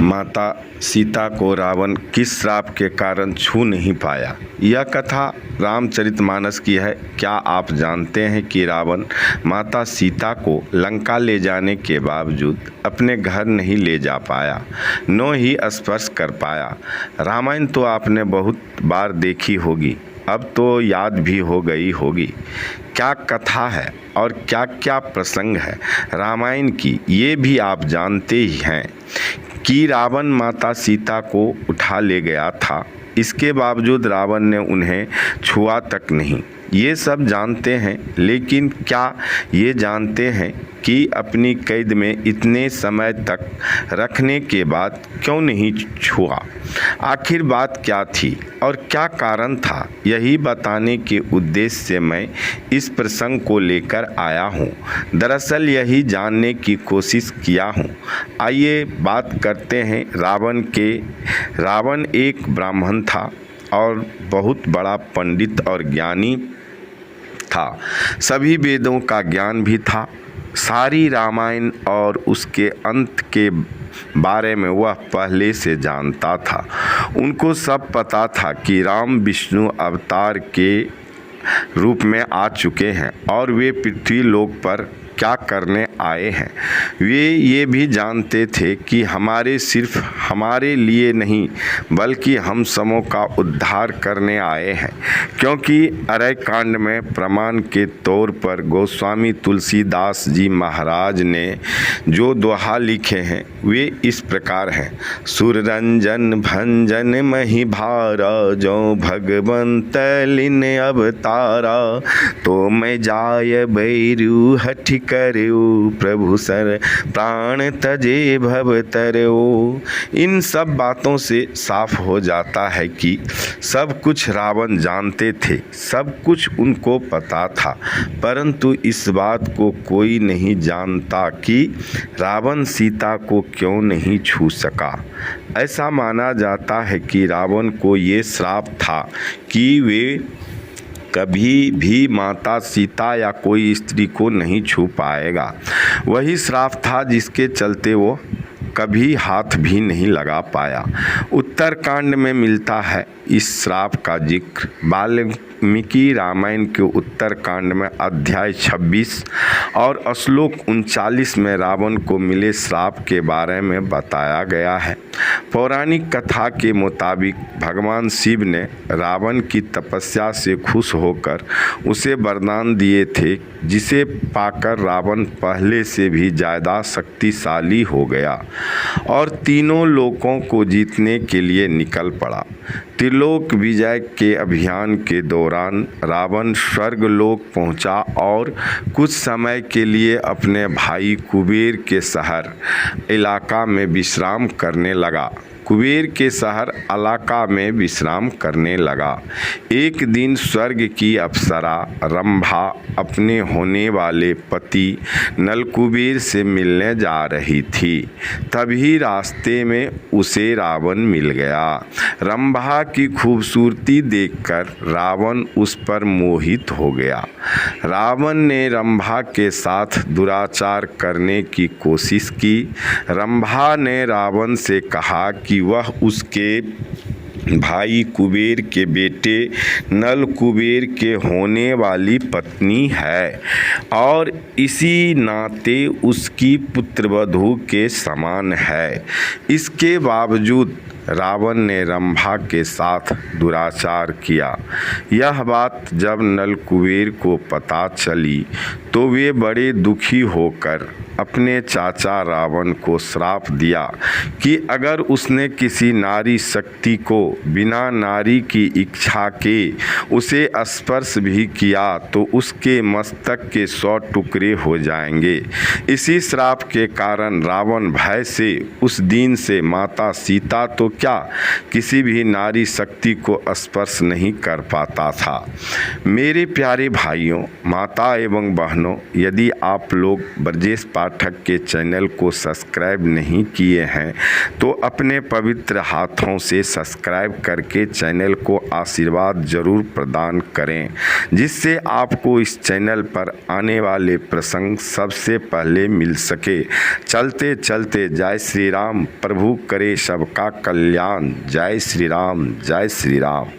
माता सीता को रावण किस श्राप के कारण छू नहीं पाया। यह कथा रामचरितमानस की है। क्या आप जानते हैं कि रावण माता सीता को लंका ले जाने के बावजूद अपने घर नहीं ले जा पाया, न ही स्पर्श कर पाया। रामायण तो आपने बहुत बार देखी होगी, अब तो याद भी हो गई होगी। क्या कथा है और क्या क्या प्रसंग है रामायण की, ये भी आप जानते ही हैं कि रावण माता सीता को उठा ले गया था, इसके बावजूद रावण ने उन्हें छुआ तक नहीं। ये सब जानते हैं, लेकिन क्या ये जानते हैं कि अपनी कैद में इतने समय तक रखने के बाद क्यों नहीं छुआ? आखिर बात क्या थी और क्या कारण था, यही बताने के उद्देश्य से मैं इस प्रसंग को लेकर आया हूँ। दरअसल यही जानने की कोशिश किया हूँ। आइए बात करते हैं रावण के। रावण एक ब्राह्मण था और बहुत बड़ा पंडित और ज्ञानी था। सभी वेदों का ज्ञान भी था। सारी रामायण और उसके अंत के बारे में वह पहले से जानता था। उनको सब पता था कि राम विष्णु अवतार के रूप में आ चुके हैं और वे पृथ्वी लोक पर क्या करने आए हैं। वे ये भी जानते थे कि सिर्फ हमारे लिए नहीं बल्कि हम सबों का उद्धार करने आए हैं, क्योंकि अरय कांड में प्रमाण के तौर पर गोस्वामी तुलसीदास जी महाराज ने जो दोहा लिखे हैं वे इस प्रकार हैं। सुररंजन भंजन मही भारा, जो भगवंत लिन अवतारा, तो मैं जाय बैरू हठ करऊ, प्रभु सर प्राण तजे भव तरऊ। इन सब बातों से साफ हो जाता है कि सब कुछ रावण जानते थे, सब कुछ उनको पता था, परंतु इस बात को कोई नहीं जानता कि रावण सीता को क्यों नहीं छू सका। ऐसा माना जाता है कि रावण को ये श्राप था कि वे कभी भी माता सीता या कोई स्त्री को नहीं छू पाएगा। वही श्राप था जिसके चलते वो कभी हाथ भी नहीं लगा पाया। उत्तरकांड में मिलता है इस श्राप का जिक्र। वाल्मीकि रामायण के उत्तरकांड में अध्याय 26 और श्लोक 39 में रावण को मिले श्राप के बारे में बताया गया है। पौराणिक कथा के मुताबिक भगवान शिव ने रावण की तपस्या से खुश होकर उसे वरदान दिए थे, जिसे पाकर रावण पहले से भी ज़्यादा शक्तिशाली हो गया और तीनों लोकों को जीतने के लिए निकल पड़ा। त्रिलोक विजय के अभियान के दौरान रावण स्वर्गलोक पहुंचा और कुछ समय के लिए अपने भाई कुबेर के शहर इलाका में विश्राम करने लगा। एक दिन स्वर्ग की अप्सरा रंभा अपने होने वाले पति नलकुबेर से मिलने जा रही थी। तभी रास्ते में उसे रावण मिल गया। रंभा की खूबसूरती देखकर रावण उस पर मोहित हो गया। रावण ने रंभा के साथ दुराचार करने की कोशिश की। रंभा ने रावण से कहा कि वह उसके भाई कुबेर के बेटे नल कुबेर के होने वाली पत्नी है और इसी नाते उसकी पुत्रवधू के समान है। इसके बावजूद रावण ने रंभा के साथ दुराचार किया। यह बात जब नल कुबेर को पता चली तो वे बड़े दुखी होकर अपने चाचा रावण को श्राप दिया कि अगर उसने किसी नारी शक्ति को बिना नारी की इच्छा के उसे स्पर्श भी किया तो उसके मस्तक के 100 टुकड़े हो जाएंगे। इसी श्राप के कारण रावण भय से उस दिन से माता सीता तो क्या किसी भी नारी शक्ति को स्पर्श नहीं कर पाता था। मेरे प्यारे भाइयों, माता एवं बहनों, यदि आप लोग ब्रजेश पाठ पाठक के चैनल को सब्सक्राइब नहीं किए हैं तो अपने पवित्र हाथों से सब्सक्राइब करके चैनल को आशीर्वाद जरूर प्रदान करें, जिससे आपको इस चैनल पर आने वाले प्रसंग सबसे पहले मिल सके। चलते चलते जय श्री राम। प्रभु करे सबका कल्याण। जय श्री राम, जय श्री राम।